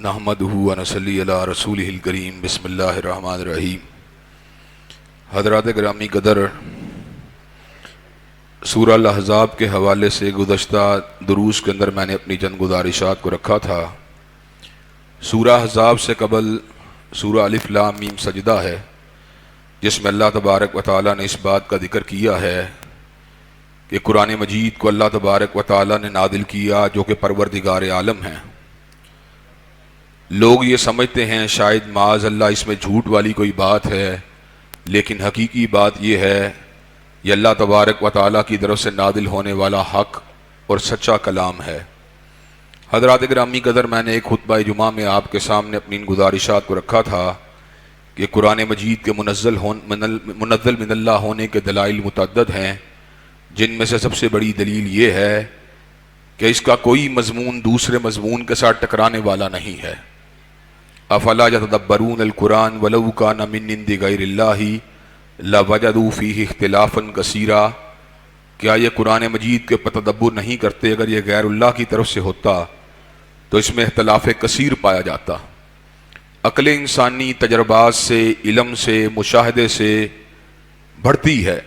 نحمدہ ونصلی علی رسولہ الکریم بسم اللہ الرحمن الرحیم۔ حضرات گرامی قدر، سورہ الاحزاب کے حوالے سے گزشتہ دروس کے اندر میں نے اپنی چند گزارشات کو رکھا تھا۔ سورہ احزاب سے قبل سورہ الف لام میم سجدہ ہے، جس میں اللہ تبارک و تعالیٰ نے اس بات کا ذکر کیا ہے کہ قرآن مجید کو اللہ تبارک و تعالیٰ نے نازل کیا جو کہ پروردگار عالم ہیں۔ لوگ یہ سمجھتے ہیں شاید معاذ اللہ اس میں جھوٹ والی کوئی بات ہے، لیکن حقیقی بات یہ ہے یہ اللہ تبارک و تعالیٰ کی طرف سے نازل ہونے والا حق اور سچا کلام ہے۔ حضرات گرامی قدر، میں نے ایک خطبہ جمعہ میں آپ کے سامنے اپنی ان گزارشات کو رکھا تھا کہ قرآن مجید کے منزل من اللہ ہونے کے دلائل متعدد ہیں، جن میں سے سب سے بڑی دلیل یہ ہے کہ اس کا کوئی مضمون دوسرے مضمون کے ساتھ ٹکرانے والا نہیں ہے۔ افلا یتدبرون القرآن ولو کان من عند غیر اللہ لوجدوا فیہ اختلافا کثیرا، کیا یہ قرآن مجید کے تدبر نہیں کرتے؟ اگر یہ غیر اللہ کی طرف سے ہوتا تو اس میں اختلاف کثیر پایا جاتا۔ عقل انسانی تجربات سے، علم سے، مشاہدے سے بڑھتی ہے،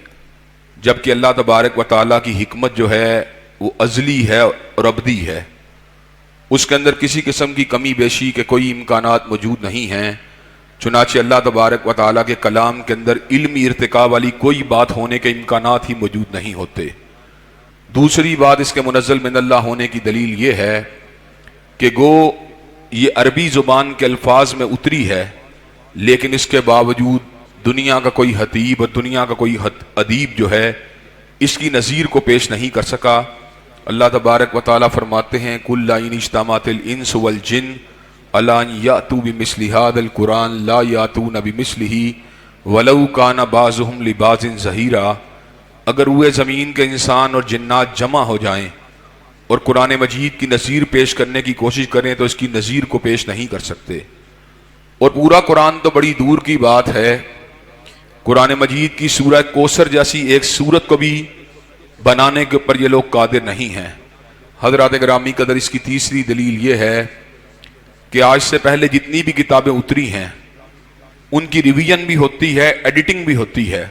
جبکہ اللہ تبارک و تعالیٰ کی حکمت جو ہے وہ ازلی ہے اور ابدی ہے، اس کے اندر کسی قسم کی کمی بیشی کے کوئی امکانات موجود نہیں ہیں۔ چنانچہ اللہ تبارک و تعالیٰ کے کلام کے اندر علمی ارتقاء والی کوئی بات ہونے کے امکانات ہی موجود نہیں ہوتے۔ دوسری بات اس کے منزل من اللہ ہونے کی دلیل یہ ہے کہ گو یہ عربی زبان کے الفاظ میں اتری ہے، لیکن اس کے باوجود دنیا کا کوئی خطیب اور دنیا کا کوئی ادیب جو ہے اس کی نظیر کو پیش نہیں کر سکا۔ اللہ تبارک و تعالیٰ فرماتے ہیں قُلْ لَئِنِ اجْتَمَعَتِ الْإِنسُ وَالْجِنُّ عَلَىٰ أَن يَأْتُوا بِمِثْلِ هَٰذَا الْقُرْآنِ لَا يَأْتُونَ بِمِثْلِهِ وَلَوْ كَانَ بَعْضُهُمْ لِبَعْضٍ ظَهِيرًا، اگر ہوئے زمین کے انسان اور جنات جمع ہو جائیں اور قرآن مجید کی نظیر پیش کرنے کی کوشش کریں تو اس کی نظیر کو پیش نہیں کر سکتے۔ اور پورا قرآن تو بڑی دور کی بات ہے، قرآن مجید کی سورہ کوثر جیسی ایک سورت کو بھی بنانے کے اوپر یہ لوگ قادر نہیں ہیں۔ حضرات گرامی قدر، اس کی تیسری دلیل یہ ہے کہ آج سے پہلے جتنی بھی کتابیں اتری ہیں ان کی ریویژن بھی ہوتی ہے، ایڈیٹنگ بھی ہوتی ہے۔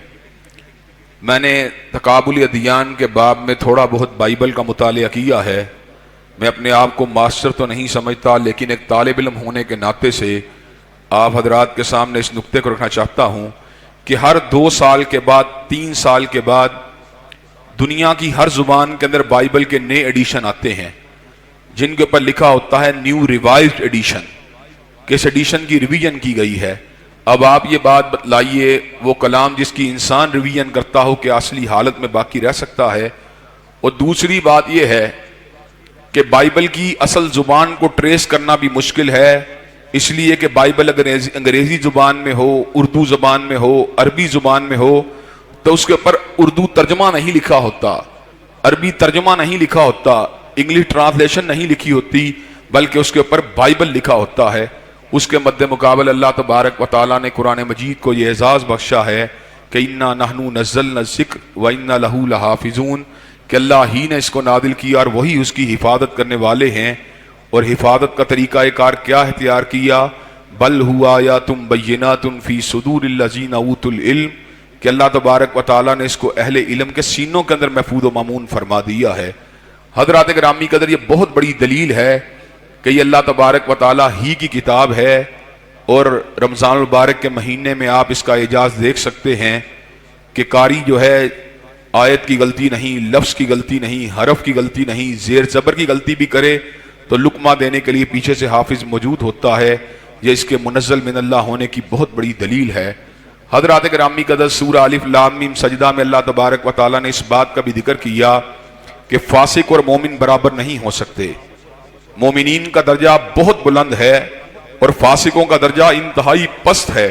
میں نے تقابل ادیان کے باب میں تھوڑا بہت بائبل کا مطالعہ کیا ہے۔ میں اپنے آپ کو ماسٹر تو نہیں سمجھتا، لیکن ایک طالب علم ہونے کے ناطے سے آپ حضرات کے سامنے اس نقطے کو رکھنا چاہتا ہوں کہ ہر 2 سال کے بعد، 3 سال کے بعد دنیا کی ہر زبان کے اندر بائبل کے نئے ایڈیشن آتے ہیں، جن کے اوپر لکھا ہوتا ہے نیو ریوائزڈ ایڈیشن، کہ اس ایڈیشن کی ریویژن کی گئی ہے۔ اب آپ یہ بات بتلائیے وہ کلام جس کی انسان ریویژن کرتا ہو کہ اصلی حالت میں باقی رہ سکتا ہے؟ اور دوسری بات یہ ہے کہ بائبل کی اصل زبان کو ٹریس کرنا بھی مشکل ہے، اس لیے کہ بائبل اگر انگریزی زبان میں ہو، اردو زبان میں ہو، عربی زبان میں ہو تو اس کے اوپر اردو ترجمہ نہیں لکھا ہوتا، عربی ترجمہ نہیں لکھا ہوتا، انگلش ٹرانسلیشن نہیں لکھی ہوتی، بلکہ اس کے اوپر بائبل لکھا ہوتا ہے۔ اس کے مد مقابل اللہ تبارک و تعالیٰ نے قرآن مجید کو یہ اعزاز بخشا ہے کہ اِنَّا نَحْنُ نَزَّلْنَا الذِّکْرَ وَإِنَّا لَهُ لَحَافِظُونَ، کہ اللہ ہی نے اس کو نازل کیا اور وہی اس کی حفاظت کرنے والے ہیں۔ اور حفاظت کا طریقہ کار کیا اختیار کیا؟ بل ہوا آیات بینات فی صدور الذین اوتوا العلم، کہ اللہ تبارک و تعالیٰ نے اس کو اہل علم کے سینوں کے اندر محفوظ و مامون فرما دیا ہے۔ حضرات گرامی قدر، یہ بہت بڑی دلیل ہے کہ یہ اللہ تبارک و تعالیٰ ہی کی کتاب ہے، اور رمضان المبارک کے مہینے میں آپ اس کا اعجاز دیکھ سکتے ہیں کہ قاری جو ہے آیت کی غلطی نہیں، لفظ کی غلطی نہیں، حرف کی غلطی نہیں، زیر زبر کی غلطی بھی کرے تو لقمہ دینے کے لیے پیچھے سے حافظ موجود ہوتا ہے۔ یہ اس کے منزل من اللہ ہونے کی بہت بڑی دلیل ہے۔ حضرات گرامی قدر، سورہ الف لام میم سجدہ میں اللہ تبارک و تعالیٰ نے اس بات کا بھی ذکر کیا کہ فاسق اور مومن برابر نہیں ہو سکتے۔ مومنین کا درجہ بہت بلند ہے اور فاسقوں کا درجہ انتہائی پست ہے۔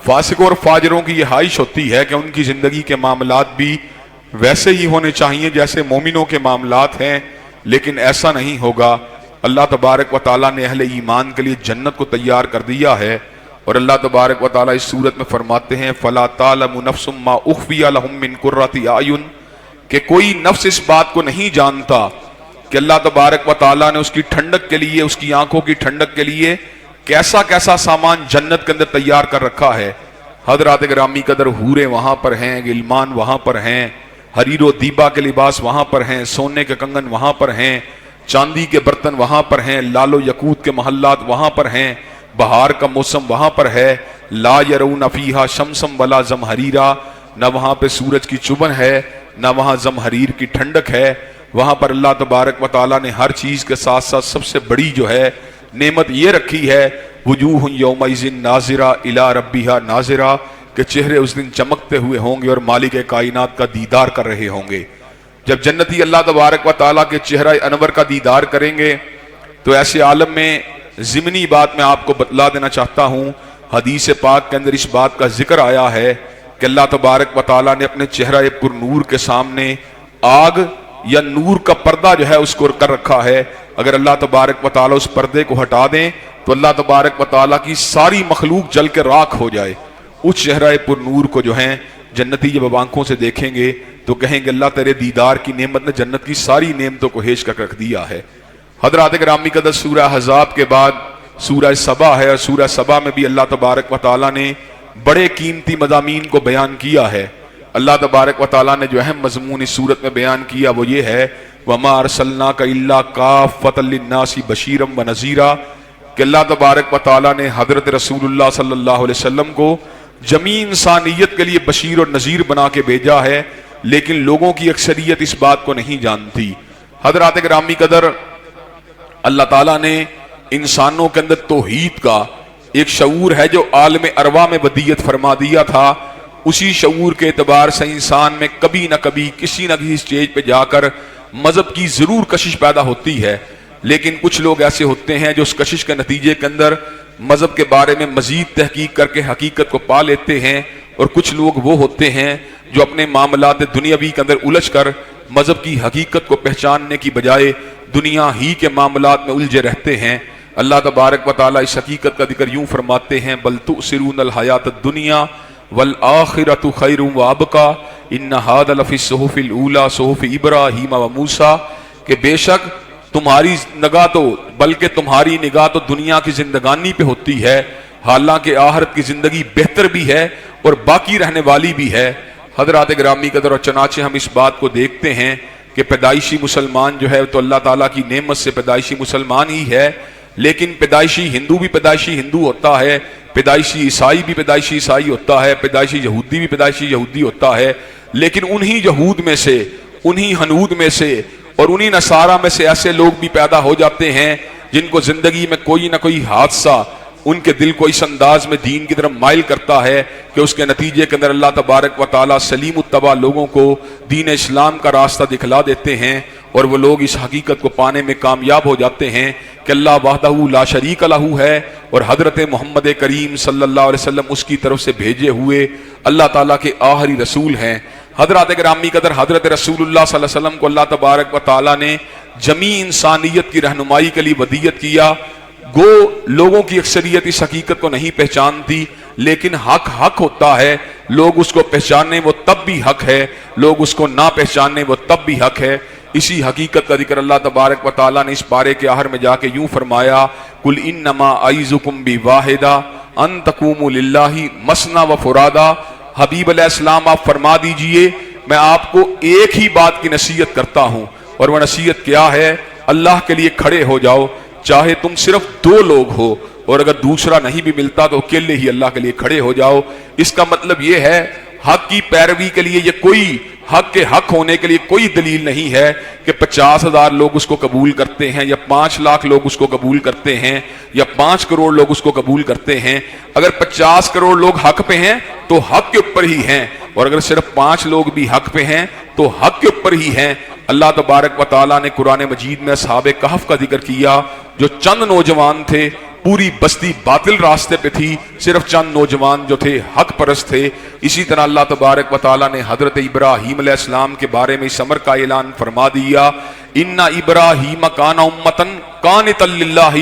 فاسقوں اور فاجروں کی یہ خواہش ہوتی ہے کہ ان کی زندگی کے معاملات بھی ویسے ہی ہونے چاہیے جیسے مومنوں کے معاملات ہیں، لیکن ایسا نہیں ہوگا۔ اللہ تبارک و تعالیٰ نے اہل ایمان کے لیے جنت کو تیار کر دیا ہے، اور اللہ تبارک و تعالیٰ اس صورت میں فرماتے ہیں فَلَا تَعْلَمُ نَفْسٌ مَّا أُخْفِيَ لَهُم مِّن قُرَّةِ أَعْيُنٍ، کہ کوئی نفس اس بات کو نہیں جانتا کہ کہ اللہ تبارک و تعالیٰ نے اس کی ٹھنڈک کے لیے، اس کی آنکھوں کی ٹھنڈک کے لیے کیسا کیسا سامان جنت کے اندر تیار کر رکھا ہے۔ حضرات گرامی قدر، حوریں وہاں پر ہیں، غلمان وہاں پر ہیں، حریر و دیبا کے لباس وہاں پر ہیں، سونے کے کنگن وہاں پر ہیں، چاندی کے برتن وہاں پر ہیں، لال و یقوت کے محلات وہاں پر ہیں، بہار کا موسم وہاں پر ہے۔ لا یرون فیہا شمسم ولا زمہریرا، نہ وہاں پہ سورج کی چبھن ہے، نہ وہاں زمہریر کی ٹھنڈک ہے۔ وہاں پر اللہ تبارک و تعالیٰ نے ہر چیز کے ساتھ ساتھ سب سے بڑی جو ہے نعمت یہ رکھی ہے، وجوہ یومئذ ناظرہ الی ربہا ناظرہ، کہ چہرے اس دن چمکتے ہوئے ہوں گے اور مالک کائنات کا دیدار کر رہے ہوں گے۔ جب جنتی اللہ تبارک و تعالیٰ کے چہرہ انور کا دیدار کریں گے تو ایسے عالم میں ضمنی بات میں آپ کو بتلا دینا چاہتا ہوں، حدیث پاک کے اندر اس بات کا ذکر آیا ہے کہ اللہ تبارک و تعالیٰ نے اپنے چہرہ پر نور کے سامنے آگ یا نور کا پردہ جو ہے اس کو کر رکھا ہے۔ اگر اللہ تبارک و تعالیٰ اس پردے کو ہٹا دیں تو اللہ تبارک و تعالیٰ کی ساری مخلوق جل کے راکھ ہو جائے۔ اس چہرہ پر نور کو جو ہیں جنتی جب اب آنکھوں سے دیکھیں گے تو کہیں گے اللہ تیرے دیدار کی نعمت نے جنت کی ساری نعمتوں کو ہیج کر رکھ دیا ہے۔ حضرات گرامی قدر، سورہ احزاب کے بعد سورہ سبا ہے، اور سورہ سبا میں بھی اللہ تبارک و تعالیٰ نے بڑے قیمتی مضامین کو بیان کیا ہے۔ اللہ تبارک و تعالیٰ نے جو اہم مضمون اس سورت میں بیان کیا وہ یہ ہے، وَمَا أَرْسَلْنَاكَ إِلَّا كَافَّةً لِلنَّاسِ بَشِيرًا وَنَذِيرًا، کہ اللہ تبارک و تعالیٰ نے حضرت رسول اللہ صلی اللہ علیہ وسلم کو جمیع انسانیت کے لیے بشیر اور نذیر بنا کے بھیجا ہے، لیکن لوگوں کی اکثریت اس بات کو نہیں جانتی۔ حضرات گرامی قدر، اللہ تعالیٰ نے انسانوں کے اندر توحید کا ایک شعور ہے جو عالم ارواح میں ودیت فرما دیا تھا، اسی شعور کے اعتبار سے انسان میں کبھی نہ کبھی کسی نہ کسی سٹیج پہ جا کر مذہب کی ضرور کشش پیدا ہوتی ہے، لیکن کچھ لوگ ایسے ہوتے ہیں جو اس کشش کے نتیجے کے اندر مذہب کے بارے میں مزید تحقیق کر کے حقیقت کو پا لیتے ہیں، اور کچھ لوگ وہ ہوتے ہیں جو اپنے معاملات دنیاوی کے اندر الجھ کر مذہب کی حقیقت کو پہچاننے کی بجائے دنیا ہی کے معاملات میں الجھے رہتے ہیں۔ اللہ تبارک و تعالیٰ اس حقیقت کا ذکر یوں فرماتے ہیں، بل تؤثرون الحیات الدنیا والآخرۃ خیر وابقیٰ ان ھذا لفی الصحف الاولیٰ صحف ابراہیم وموسیٰ، کہ بے شک تمہاری نگاہ تو بلکہ تمہاری نگاہ تو دنیا کی زندگانی پہ ہوتی ہے، حالانکہ آخرت کی زندگی بہتر بھی ہے اور باقی رہنے والی بھی ہے۔ حضرات گرامی قدر، اور چنانچہ ہم اس بات کو دیکھتے ہیں کہ پیدائشی مسلمان جو ہے تو اللہ تعالیٰ کی نعمت سے پیدائشی مسلمان ہی ہے، لیکن پیدائشی ہندو بھی پیدائشی ہندو ہوتا ہے، پیدائشی عیسائی بھی پیدائشی عیسائی ہوتا ہے، پیدائشی یہودی بھی پیدائشی یہودی ہوتا ہے، لیکن انہی یہود میں سے، انہی ہنود میں سے اور انہی نصارہ میں سے ایسے لوگ بھی پیدا ہو جاتے ہیں جن کو زندگی میں کوئی نہ کوئی حادثہ ان کے دل کو اس انداز میں دین کی طرف مائل کرتا ہے کہ اس کے نتیجے کے اندر اللہ تبارک و تعالیٰ سلیم التبع لوگوں کو دین اسلام کا راستہ دکھلا دیتے ہیں، اور وہ لوگ اس حقیقت کو پانے میں کامیاب ہو جاتے ہیں کہ اللہ وحدہ لا شریک لہ ہے، اور حضرت محمد کریم صلی اللہ علیہ وسلم اس کی طرف سے بھیجے ہوئے اللہ تعالیٰ کے آخری رسول ہیں۔ حضرات گرامی قدر، حضرت رسول اللہ صلی اللہ علیہ وسلم کو اللہ تبارک و تعالیٰ نے جمیع انسانیت کی رہنمائی کے لیے ودیت کیا۔ گو لوگوں کی اکثریت اس حقیقت کو نہیں پہچانتی، لیکن حق حق ہوتا ہے، لوگ اس کو پہچانے وہ تب بھی حق ہے، لوگ اس کو نہ پہچانے وہ تب بھی حق ہے۔ اسی حقیقت کا ذکر اللہ تبارک و تعالیٰ نے اس پارے کے آخر میں جا کے یوں فرمایا، قل انما اعظکم بواحدہ ان تقوموا للہ مثنی و فرادا۔ حبیب علیہ السلام آپ فرما دیجئے میں آپ کو ایک ہی بات کی نصیحت کرتا ہوں، اور وہ نصیحت کیا ہے؟ اللہ کے لیے کھڑے ہو جاؤ، چاہے تم صرف 2 لوگ ہو، اور اگر دوسرا نہیں بھی ملتا تو اکیلے ہی اللہ کے لیے کھڑے ہو جاؤ۔ اس کا مطلب یہ ہے حق کی پیروی کے لیے، یہ کوئی حق کے حق ہونے کے لیے کوئی دلیل نہیں ہے کہ 50,000 لوگ اس کو قبول کرتے ہیں یا 5 لاکھ لوگ اس کو قبول کرتے ہیں یا 5 کروڑ لوگ اس کو قبول کرتے ہیں۔ اگر 50 کروڑ لوگ حق پہ ہیں تو حق کے اوپر ہی ہیں، اور اگر صرف 5 لوگ بھی حق پہ ہیں تو حق کے اوپر ہی ہیں۔ اللہ تبارک و تعالیٰ نے قرآن مجید میں اصحاب کہف کا ذکر کیا، جو چند نوجوان تھے، پوری بستی باطل راستے پہ تھی، صرف چند نوجوان جو تھے حق پرست تھے۔ اسی طرح اللہ تبارک و تعالیٰ نے حضرت ابراہیم علیہ السلام کے بارے میں اس امر کا اعلان فرما دیا، ان ابراہیم کان امۃ قانتا للہ،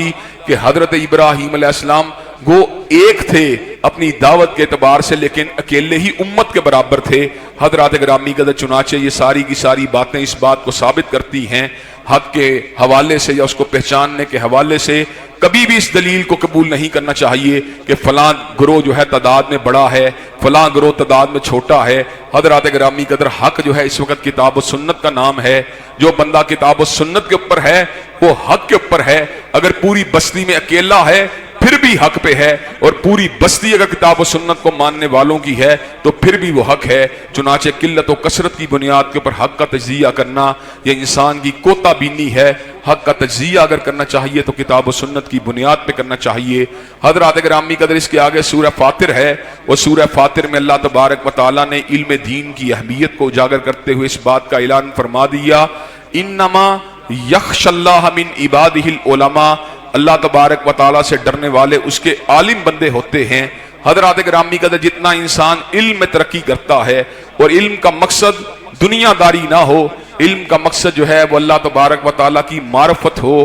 کہ حضرت ابراہیم علیہ السلام وہ ایک تھے اپنی دعوت کے اعتبار سے، لیکن اکیلے ہی امت کے برابر تھے۔ حضرات گرامی قدر، چنانچہ یہ ساری کی ساری باتیں اس بات کو ثابت کرتی ہیں، حق کے حوالے سے یا اس کو پہچاننے کے حوالے سے کبھی بھی اس دلیل کو قبول نہیں کرنا چاہیے کہ فلاں گروہ جو ہے تعداد میں بڑا ہے، فلاں گروہ تعداد میں چھوٹا ہے۔ حضرات گرامی قدر، حق جو ہے اس وقت کتاب و سنت کا نام ہے۔ جو بندہ کتاب و سنت کے اوپر ہے وہ حق کے اوپر ہے۔ اگر پوری بستی میں اکیلا ہے پھر بھی حق پہ ہے، اور پوری بستی اگر کتاب و سنت کو ماننے والوں کی ہے تو پھر بھی وہ حق ہے۔ چنانچہ قلت و کثرت کی بنیاد کے اوپر حق کا تجزیہ کرنا یہ انسان کی کوتا بینی ہے۔ حق کا تجزیہ اگر کرنا چاہیے تو کتاب و سنت کی بنیاد پہ کرنا چاہیے۔ حضرات گرامی قدر، اس کے آگے سورہ فاطر ہے، اور سورہ فاطر میں اللہ تبارک و تعالیٰ نے علم دین کی اہمیت کو اجاگر کرتے ہوئے اس بات کا اعلان فرما دیا، انما یخشی اللہ من عبادہ العلماء، اللہ تبارک و تعالیٰ سے ڈرنے والے اس کے عالم بندے ہوتے ہیں۔ حضرات گرامی قدر، جتنا انسان علم میں ترقی کرتا ہے اور علم کا مقصد دنیا داری نہ ہو، علم کا مقصد جو ہے وہ اللہ تبارک و تعالیٰ کی معرفت ہو،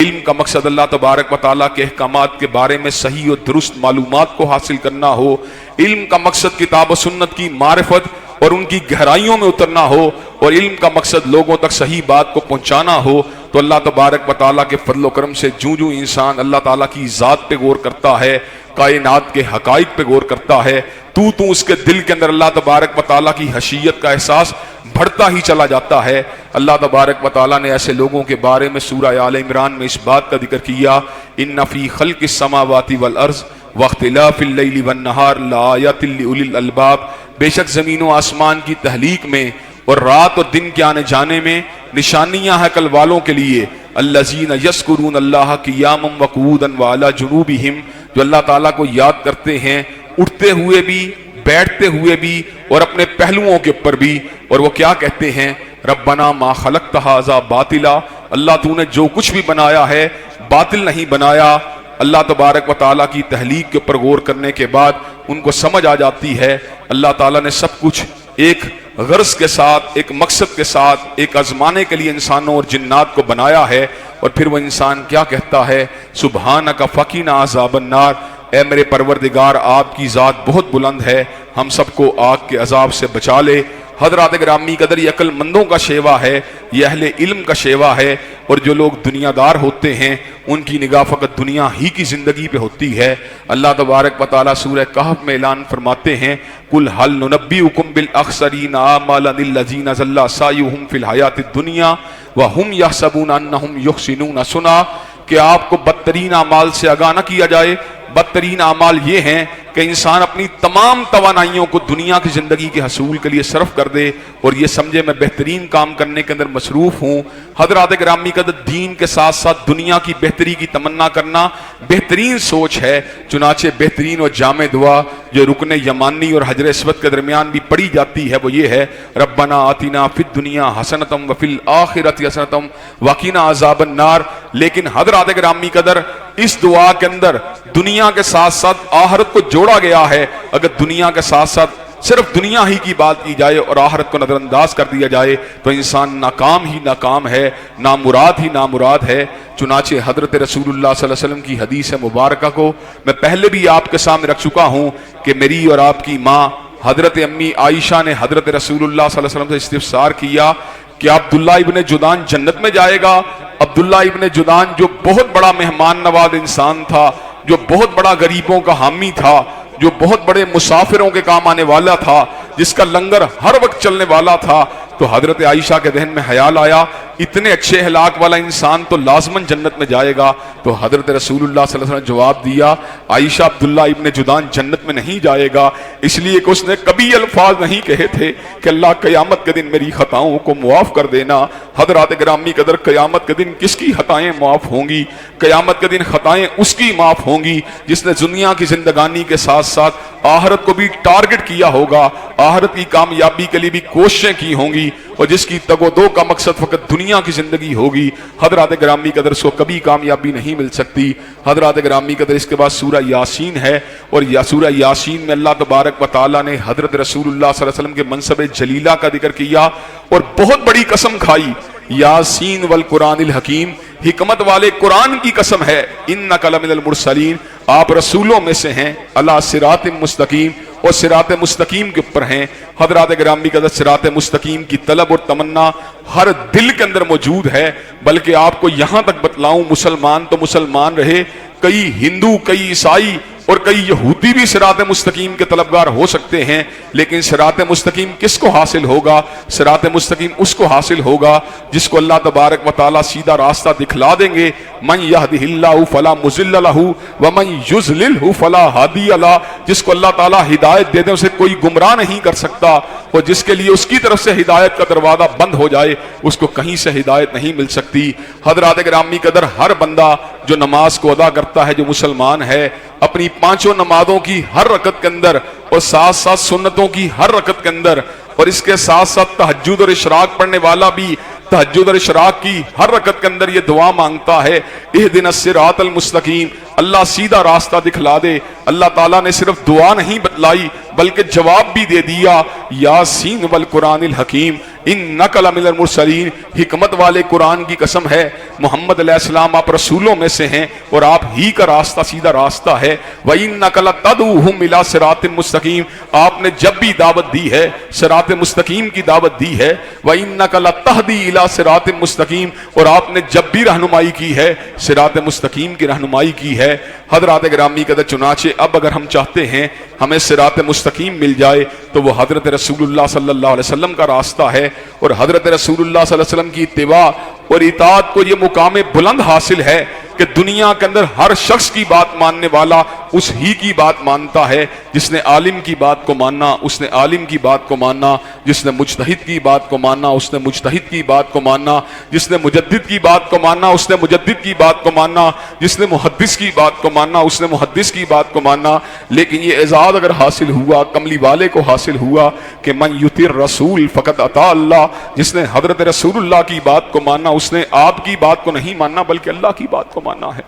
علم کا مقصد اللہ تبارک و تعالیٰ کے احکامات کے بارے میں صحیح و درست معلومات کو حاصل کرنا ہو، علم کا مقصد کتاب و سنت کی معرفت اور ان کی گہرائیوں میں اترنا ہو، اور علم کا مقصد لوگوں تک صحیح بات کو پہنچانا ہو، تو اللہ تبارک و تعالیٰ کے فضل و کرم سے جوں جوں انسان اللہ تعالیٰ کی ذات پہ غور کرتا ہے، کائنات کے حقائق پہ غور کرتا ہے، تو اس کے دل کے اندر اللہ تبارک و تعالیٰ کی حشیت کا احساس بڑھتا ہی چلا جاتا ہے۔ اللہ تبارک و تعالیٰ نے ایسے لوگوں کے بارے میں سورہ آل عمران میں اس بات کا ذکر کیا، ان فی خلق السماوات والارض واختلاف اللیل والنہار لآیات لأولی الالباب، بے شک زمین و آسمان کی تخلیق میں اور رات اور دن کے آنے جانے میں نشانیاں ہیں عقل والوں کے لیے، الذین یذکرون اللہ قیاما وقعودا وعلی جنوبہم، جو اللہ تعالیٰ کو یاد کرتے ہیں اٹھتے ہوئے بھی، بیٹھتے ہوئے بھی، اور اپنے پہلوؤں کے اوپر بھی، اور وہ کیا کہتے ہیں، ربنا ما خلقت ھذا باطلا، اللہ تو نے جو کچھ بھی بنایا ہے باطل نہیں بنایا۔ اللہ تبارک و تعالیٰ کی تخلیق کے اوپر غور کرنے کے بعد ان کو سمجھ آ جاتی ہے اللہ تعالیٰ نے سب کچھ ایک غرض کے ساتھ، ایک مقصد کے ساتھ، ایک آزمانے کے لیے انسانوں اور جنات کو بنایا ہے۔ اور پھر وہ انسان کیا کہتا ہے، سبحانک فقنا عذاب النار، اے میرے پروردگار آپ کی ذات بہت بلند ہے، ہم سب کو آگ کے عذاب سے بچا لے۔ حضرات گرامی قدر، یہ عقل مندوں کا شیوا ہے، یہ اہل علم کا شیوا ہے، اور جو لوگ دنیا دار ہوتے ہیں ان کی نگاہ فقط دنیا ہی کی زندگی پہ ہوتی ہے۔ اللہ تبارک و تعالیٰ سورہ کہف میں اعلان فرماتے ہیں، قل هل ننبئکم بالاخسرین اعمالا الذین ضل سعیہم فی الحیاۃ الدنیا وہم یحسبون انہم یحسنون صنعا، کہ آپ کو بدترین اعمال سے آگاہ نہ کیا جائے۔ بدترین اعمال یہ ہیں کہ انسان اپنی تمام توانائیوں کو دنیا کی زندگی کے حصول کے لیے صرف کر دے اور یہ سمجھے میں بہترین کام کرنے کے اندر مصروف ہوں۔ حضرات گرامی قدر، دین کے ساتھ ساتھ دنیا کی بہتری کی تمنا کرنا بہترین سوچ ہے۔ چنانچہ بہترین اور جامع دعا جو رکن یمانی اور حجر اسود کے درمیان بھی پڑھی جاتی ہے وہ یہ ہے، ربنا آتنا فی الدنیا حسنۃ وفی الآخرۃ حسنۃ وقنا عذاب النار۔ لیکن حضرات گرامی قدر، اس دعا کے اندر دنیا کے ساتھ ساتھ آخرت کو جوڑا گیا ہے۔ اگر دنیا کے ساتھ ساتھ صرف دنیا ہی کی بات کی جائے اور آخرت کو نظر انداز کر دیا جائے تو انسان ناکام ہی ناکام ہے، نامراد ہی نامراد ہے۔ چنانچہ حضرت رسول اللہ صلی اللہ علیہ وسلم کی حدیث مبارکہ کو میں پہلے بھی آپ کے سامنے رکھ چکا ہوں کہ میری اور آپ کی ماں حضرت امی عائشہ نے حضرت رسول اللہ صلی اللہ علیہ وسلم سے استفسار کیا کہ عبداللہ ابن جدعان جنت میں جائے گا؟ عبداللہ ابن جدعان جو بہت بڑا مہمان نواز انسان تھا، جو بہت بڑا غریبوں کا حامی تھا، جو بہت بڑے مسافروں کے کام آنے والا تھا، جس کا لنگر ہر وقت چلنے والا تھا، تو حضرت عائشہ کے ذہن میں خیال آیا اتنے اچھے اخلاق والا انسان تو لازماً جنت میں جائے گا۔ تو حضرت رسول اللہ صلی اللہ علیہ وسلم نے جواب دیا، عائشہ عبداللہ ابن جدعان جنت میں نہیں جائے گا، اس لیے کہ اس نے کبھی الفاظ نہیں کہے تھے کہ اللہ قیامت کے دن میری خطاؤں کو معاف کر دینا۔ حضرات گرامی قدر، قیامت کے دن کس کی خطائیں معاف ہوں گی؟ قیامت کے دن خطائیں اس کی معاف ہوں گی جس نے دنیا کی زندگانی کے ساتھ ساتھ آخرت کو بھی ٹارگٹ کیا ہوگا، آخرت کی کامیابی کے لیے بھی کوششیں کی ہوں گی، اور جس کی تگ و دو کا مقصد فقط دنیا کی زندگی ہوگی۔ حضرات گرامی قدر، اس کو کبھی کامیابی نہیں مل سکتی۔ حضرات گرامی قدر، اس کے بعد سورہ یاسین ہے، اور سورہ یاسین میں اللہ تبارک و تعالیٰ نے حضرت رسول اللہ صلی اللہ علیہ وسلم کے منصب جلیلہ کا ذکر کیا اور بہت بڑی قسم کھائی، یاسین والقرآن الحکیم، حکمت والے قرآن کی قسم ہے، انک لمن المرسلین، آپ رسولوں میں سے ہیں، علی صراط مستقیم، اور صراط مستقیم کے اوپر ہیں۔ حضرات گرامی قدر، صراط مستقیم کی طلب اور تمنا ہر دل کے اندر موجود ہے، بلکہ آپ کو یہاں تک بتلاؤں، مسلمان تو مسلمان رہے، کئی ہندو، کئی عیسائی اور کئی یہودی بھی صراط مستقیم کے طلبگار ہو سکتے ہیں، لیکن صراط مستقیم کس کو حاصل ہوگا؟ صراط مستقیم اس کو حاصل ہوگا جس کو اللہ تبارک و تعالی سیدھا راستہ دکھلا دیں گے۔ من یہدہ اللہ فلا مضل لہ ومن یضللہ فلا ہادی لہ، جس کو اللہ تعالی ہدایت دے دے اسے کوئی گمراہ نہیں کر سکتا، اور جس کے لیے اس کی طرف سے ہدایت کا دروازہ بند ہو جائے اس کو کہیں سے ہدایت نہیں مل سکتی۔ حضرات گرامی قدر، ہر بندہ جو نماز کو ادا کرتا ہے، جو مسلمان ہے، اپنی پانچوں نمازوں کی ہر رکعت کے اندر اور ساتھ ساتھ سنتوں کی ہر رکعت کے اندر، اور اس کے ساتھ ساتھ تہجد اور اشراق پڑھنے والا بھی تہجد اور اشراق کی ہر رکعت کے اندر یہ دعا مانگتا ہے، اہدنا الصراط المستقیم، اللہ سیدھا راستہ دکھلا دے۔ اللہ تعالیٰ نے صرف دعا نہیں بتلائی بلکہ جواب بھی دے دیا، یاسین والقرآن الحکیم انک لمن المرسلین، حکمت والے قرآن کی قسم ہے، محمد علیہ السلام آپ رسولوں میں سے ہیں اور آپ ہی کا راستہ سیدھا راستہ ہے۔ وَإِنَّكَ لَتَدْعُوهُمْ إِلَىٰ صِرَاطٍ مُسْتَقِيمٍ، آپ نے جب بھی دعوت دی ہے صراط مستقیم کی دعوت دی ہے۔ وَإِنَّكَ لَتَهْدِي إِلَىٰ صِرَاطٍ مستقیم، اور آپ نے جب بھی رہنمائی کی ہے صراط مستقیم کی رہنمائی کی ہے۔ حضرات گرامی قدر، چنانچہ اب اگر ہم چاہتے ہیں ہمیں صراط مستقیم مل جائے تو وہ حضرت رسول اللہ صلی اللہ علیہ وسلم کا راستہ ہے، اور حضرت رسول اللہ صلی اللہ علیہ وسلم کی اتباع اور اطاعت کو یہ مقام بلند حاصل ہے کہ دنیا کے اندر ہر شخص کی بات ماننے والا اس ہی کی بات مانتا ہے۔ جس نے عالم کی بات کو ماننا اس نے عالم کی بات کو ماننا، جس نے مجتہد کی بات کو ماننا اس نے مجتہد کی بات کو ماننا، جس نے مجدد کی بات کو ماننا اس نے مجدد کی بات کو ماننا، جس نے محدث کی بات کو ماننا اس نے محدث کی بات کو ماننا۔ لیکن یہ اعزاز اگر حاصل ہوا، کملی والے کو حاصل ہوا کہ من یطع الرسول فقد اطاع اللہ، جس نے حضرت رسول اللہ کی بات کو ماننا اس نے آپ کی بات کو نہیں ماننا بلکہ اللہ کی بات کو ماننا ہے۔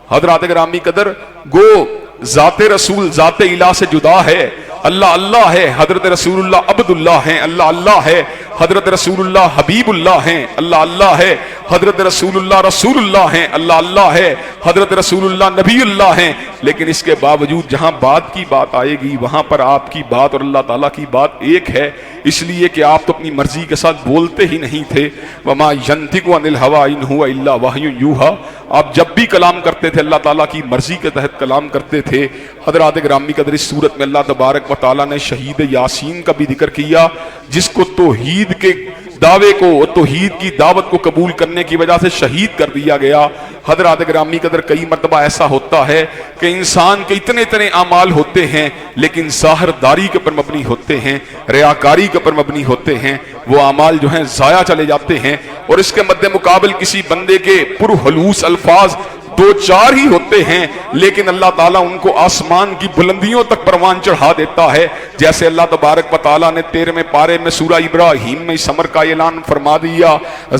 حضرات گرامی قدر، گو ذات رسول ذات الہ سے جدا ہے، اللہ اللہ ہے، حضرت رسول اللہ عبد اللہ ہیں، اللہ اللہ ہے، حضرت رسول اللہ حبیب اللہ ہیں، اللہ اللہ ہے، حضرت رسول اللہ رسول اللہ ہیں، اللہ اللہ ہے، حضرت رسول اللہ نبی اللہ ہیں۔ لیکن اس کے باوجود جہاں بات کی بات آئے گی وہاں پر آپ کی بات اور اللہ تعالیٰ کی بات ایک ہے، اس لیے کہ آپ تو اپنی مرضی کے ساتھ بولتے ہی نہیں تھے۔ وما ينطق عن الهوى ان هو الا وحی یوحى، آپ جب بھی کلام کرتے تھے اللہ تعالیٰ کی مرضی کے تحت کلام کرتے تھے۔ حضرات گرامی قدر، اس صورت میں اللہ تبارک و تعالیٰ نے شہید یاسین کا بھی ذکر کیا، جس کو توحید کے دعوے کو، توحید کی دعوت کو قبول کرنے کی وجہ سے شہید کر دیا گیا۔ حضرات گرامی قدر، کئی مرتبہ ایسا ہوتا ہے کہ انسان کے اتنے اتنے اعمال ہوتے ہیں لیکن ظاہر داری کے پر مبنی ہوتے ہیں، ریاکاری کے پر مبنی ہوتے ہیں، وہ اعمال جو ہیں ضائع چلے جاتے ہیں، اور اس کے مد مقابل کسی بندے کے پرخلوص الفاظ دو چار ہی ہوتے ہیں لیکن اللہ تعالیٰ ان کو آسمان کی بلندیوں تک پروان چڑھا دیتا ہے۔ جیسے اللہ تبارک و تعالیٰ نے 13ویں پارے میں سورہ ابراہیم میں اس امر کا اعلان فرما دیا،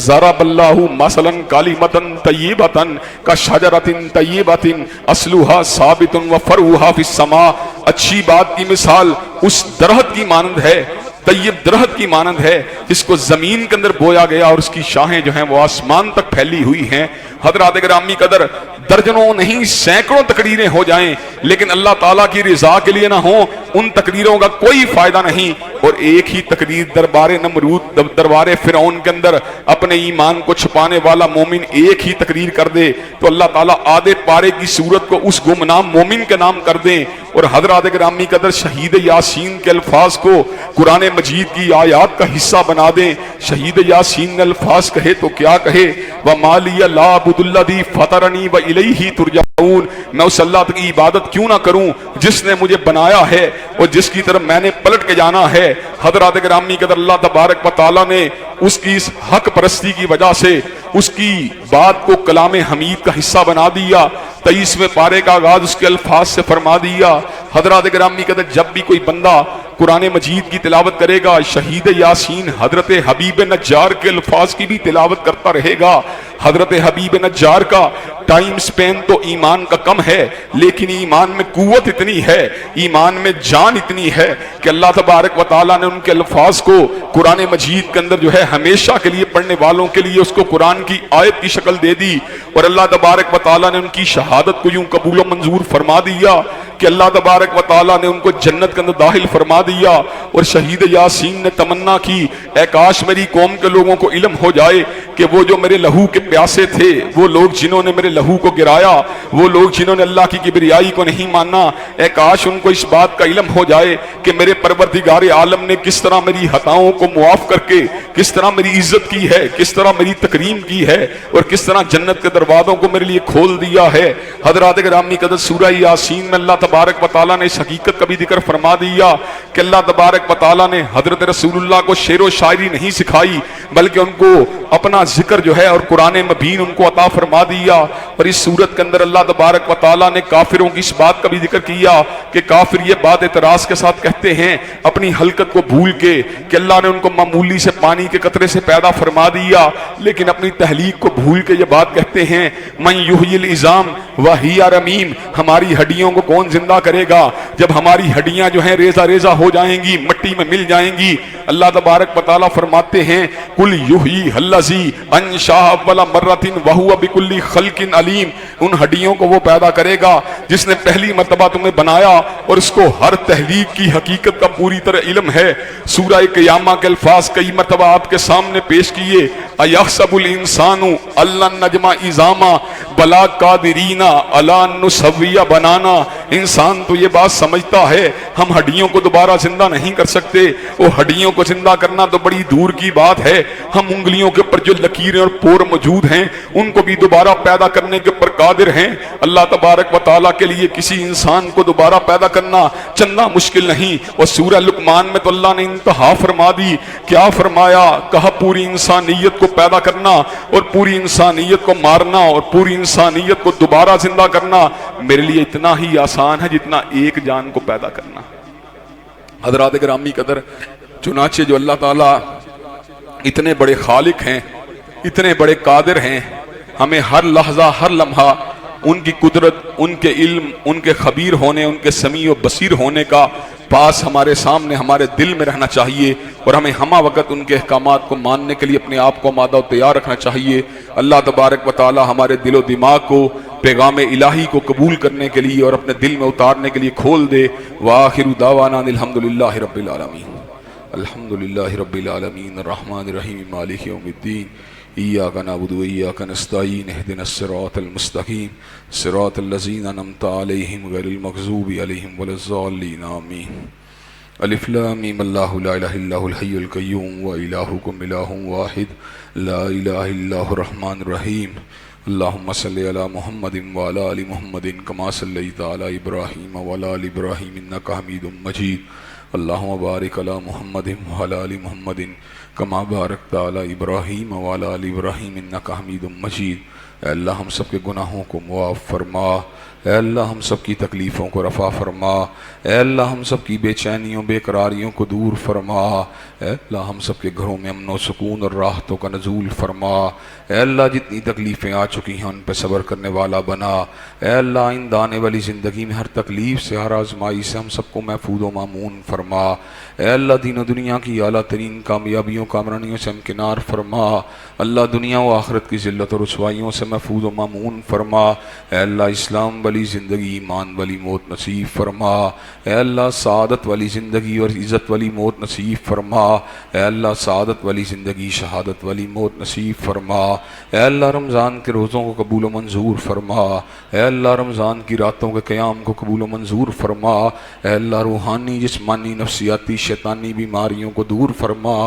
ضرب اللہ مثلا کلمۃ طیبۃ کشجرۃ طیبۃ اصلها ثابت وفرعها فی السماء، اچھی بات کی مثال اس درخت کی مانند ہے، طیب درخت کی مانند ہے جس کو زمین کے اندر بویا گیا اور اس کی شاخیں جو ہیں وہ آسمان تک پھیلی ہوئی ہیں۔ حضرات گرامی قدر، درجنوں نہیں سینکڑوں تقریریں ہو جائیں لیکن اللہ تعالیٰ کی رضا کے لیے نہ ہوں، ان تقریروں کا کوئی فائدہ نہیں۔ اور ایک ہی تقریر دربار نمرود، دربار فرعون کے اندر اپنے ایمان کو چھپانے والا مومن ایک ہی تقریر کر دے تو اللہ تعالیٰ آدھے پارے کی صورت کو اس گمنام مومن کے نام کر دیں۔ اور حضرات گرامی قدر، شہید یاسین کے الفاظ کو قرآن مجید کی آیات کا حصہ بنا دیں۔ شہید یاسین نے الفاظ کہے تو کیا کہے، وَمَا لِيَ لَا أَعْبُدُ الَّذِي فَطَرَنِي وَإِلَيْهِ تُرْجَعُونَ، میں اس اللہ کی عبادت کیوں نہ کروں جس نے مجھے بنایا ہے اور جس کی طرف میں نے پلٹ کے جانا ہے۔ حضرات گرامی قدر، اللہ تبارک و تعالیٰ نے اس کی اس حق پرستی کی وجہ سے اس کی بات کو کلام حمید کا حصہ بنا دیا۔ 23ویں پارے کا آغاز اس کے الفاظ سے فرما دیا۔ حضرات گرامی قدر، جب بھی کوئی بندہ قرآن مجید کی تلاوت کرے گا، شہید یاسین حضرت حبیب نجار کے الفاظ کی بھی تلاوت کرتا رہے گا۔ حضرت حبیب نجار کا ٹائم سپین تو ایمان کا کم ہے، لیکن ایمان میں قوت اتنی ہے، ایمان میں جان اتنی ہے کہ اللہ تبارک و تعالیٰ نے ان کے الفاظ کو قرآن مجید کے اندر جو ہے ہمیشہ کے لیے پڑھنے والوں کے لیے اس کو قرآن کی آیت کی شکل دے دی، اور اللہ تبارک و تعالیٰ نے ان کی شہادت کو یوں قبول و منظور فرما دیا کہ اللہ تبارک و تعالیٰ نے ان کو جنت کے اندر داخل فرما دیا۔ اور شہید یاسین نے تمنا کی، اے کاش میری قوم کے لوگوں کو علم ہو جائے کہ وہ جو میرے لہو کے پیاسے تھے، وہ لوگ جنہوں نے میرے لہو کو گرایا، وہ لوگ جنہوں نے اللہ کی کبریائی کو نہیں مانا، اے کاش ان کو اس بات کا علم ہو جائے کہ میرے پروردگار عالم نے کس طرح میری خطاؤں کو معاف کر کے کس طرح میری عزت کی ہے، کس طرح میری تکریم کی ہے، اور کس طرح جنت کے دروازوں کو میرے لیے کھول دیا ہے۔ حضرات گرامی قدر سورہ یاسین میں اللہ تبارک و تعالیٰ نے اس حقیقت کا بھی ذکر فرما دیا کہ اللہ تبارک و تعالیٰ نے حضرت رسول اللہ کو شعر و شاعری نہیں سکھائی، بلکہ ان کو اپنا ذکر جو ہے اور قرآن مبین ان کو عطا فرما دیا۔ اور اس صورت کے اندر اللہ تبارک و تعالیٰ نے کافروں کی اس بات کا بھی ذکر کیا کہ کافر یہ بات اعتراض کے ساتھ کہتے ہیں اپنی حلقت کو بھول کے کہ اللہ نے ان کو معمولی سے پانی کے قطرے سے پیدا فرما دیا، لیکن اپنی تخلیق کو بھول کے یہ بات کہتے ہیں من یحیی العظام وہی رمیم، ہماری ہڈیوں کو کون زندہ کرے گا جب ہماری ہڈیاں جو ہیں ریزہ ریزہ ہو جائیں گی، مٹی میں مل جائیں گی۔ اللہ تبارک و تعالیٰ فرماتے ہیں قل یحیی الذی انشأ اول مرۃ وہو بکل خلق علیم، ان ہڈیوں کو وہ پیدا کرے گا جس نے پہلی مرتبہ تمہیں بنایا اور اس کو ہر تخلیق کی حقیقت کا پوری طرح علم ہے۔ سورہ قیامہ کے الفاظ کئی مرتبہ آپ کے سامنے پیش کیے، ایحسب الانسان ان نجمع عظاما بلا قادرین علی ان نسوی بنانا، انسان تو یہ بات سمجھتا ہے ہم ہڈیوں کو دوبارہ زندہ نہیں کر سکتے، وہ ہڈیوں کو زندہ کرنا تو بڑی دور کی بات ہے، ہم انگلیوں کے اوپر جو لکیریں اور پور موجود ہیں ان کو بھی دوبارہ پیدا کرنے کے اوپر قادر ہیں۔ اللہ تبارک و تعالیٰ کے لیے کسی انسان کو دوبارہ پیدا کرنا چندہ مشکل نہیں۔ اور سورہ لقمان میں تو اللہ نے انتہا فرما دی، کیا فرمایا؟ کہا پوری انسانیت کو پیدا کرنا اور پوری انسانیت کو مارنا اور پوری انسانیت کو دوبارہ زندہ کرنا میرے لیے اتنا ہی آسان ہے جتنا ایک جان کو پیدا کرنا۔ حضرات گرامی قدر، چنانچہ جو اللہ تعالیٰ اتنے بڑے خالق ہیں، اتنے بڑے قادر ہیں، ہمیں ہر لحظہ ہر لمحہ ان کی قدرت، ان کے علم، ان کے خبیر ہونے، ان کے سمیع و بصیر ہونے کا پاس ہمارے سامنے ہمارے دل میں رہنا چاہیے، اور ہمیں ہمہ وقت ان کے احکامات کو ماننے کے لیے اپنے آپ کو آمادہ و تیار رکھنا چاہیے۔ اللہ تبارک و تعالی ہمارے دل و دماغ کو پیغام الہی کو قبول کرنے کے لیے اور اپنے دل میں اتارنے کے لیے کھول دے۔ وآخر دعوانا الحمدللہ رب العالمین، الحمدللہ رب العالمین، الرحمن الرحیم، مالک یوم الدین، ایاک نعبد و ایاک نستعین، اہدنا الصراط المستقیم، صراط الذین انعمت علیہم غیر المغضوب علیہم ولا الضالین، آمین۔ الف لام میم، اللہ لا الہ الا هو الحی القیوم و الہکم الہ واحد لا الہ الا هو الرحمن الرحیم۔ اللہم صلی علی محمد وعلی آل محمد کما صلیت علی ابراہیم وعلی آل ابراہیم انک حمید مجید۔ اللہم بارک علی محمد وعلی آل محمد کما بارکت علی ابراہیم وعلی آل ابراہیم انک حمید مجید۔ اے اللہ ہم سب کے گناہوں کو معاف فرما، اے اللہ ہم سب کی تکلیفوں کو رفع فرما، اے اللہ ہم سب کی بے چینیوں بے قراریوں کو دور فرما، اے اللہ ہم سب کے گھروں میں امن و سکون اور راحتوں کا نزول فرما، اے اللہ جتنی تکلیفیں آ چکی ہیں ان پہ صبر کرنے والا بنا، اے اللہ آئندہ آنے والی زندگی میں ہر تکلیف سے ہر آزمائی سے ہم سب کو محفوظ و مامون فرما، اے اللہ دین و دنیا کی اعلیٰ ترین کامیابیوں کامرانیوں سے امکنار فرما، اللہ دنیا و آخرت کی ذلت اور رسوائیوں سے محفوظ و مامون فرما، اے اللہ اسلام والی زندگی ایمان والی موت نصیب فرما، اے اللہ سعادت والی زندگی اور عزت والی موت نصیب فرما، اے اللہ سعادت والی زندگی شہادت والی موت نصیب فرما، اے اللہ رمضان کے روزوں کو قبول و منظور فرما، اے اللہ رمضان کی راتوں کے قیام کو قبول و منظور فرما، اے اللہ روحانی جسمانی نفسیاتی شیطانی بیماریوں کو دور فرما،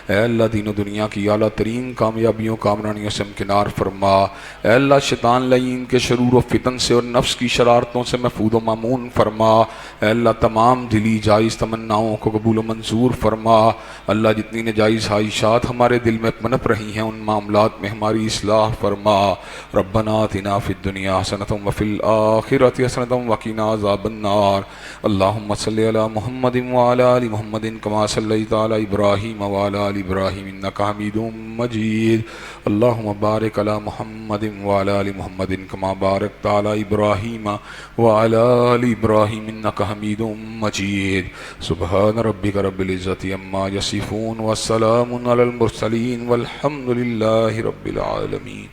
اے اللہ دین و دنیا کی اعلیٰ ترین کامیابیوں کامرانیوں سے امکنار فرما، اے اللہ شیطان لعین کے شرور و فتن سے اور نفس نفس کی شرارتوں سے محفوظ و مامون فرما۔ اے اللہ تمام دلی جائز تمناؤں کو قبول و منظور فرما۔ اللہ جتنی نجائز خواہشات ہمارے دل میں پنپ رہی ہیں ان معاملات میں ہماری اصلاح فرما۔ ربنا آتنا فی الدنیا حسنۃ وفی الآخرۃ حسنۃ وقنا عذاب النار۔ اللہم صلی علی محمد وعلی آل محمد کما صلیت علی ابراہیم وعلی آل ابراہیم انک حمید مجید۔ اللہم بارک علی محمد وعلی آل محمد کما بارکت علی ابراہیم وعلی آل ابراہیم انک حمید مجید۔ سبحان ربک رب العزۃ عما یصفون وسلام علی المرسلین والحمد للہ رب العالمین۔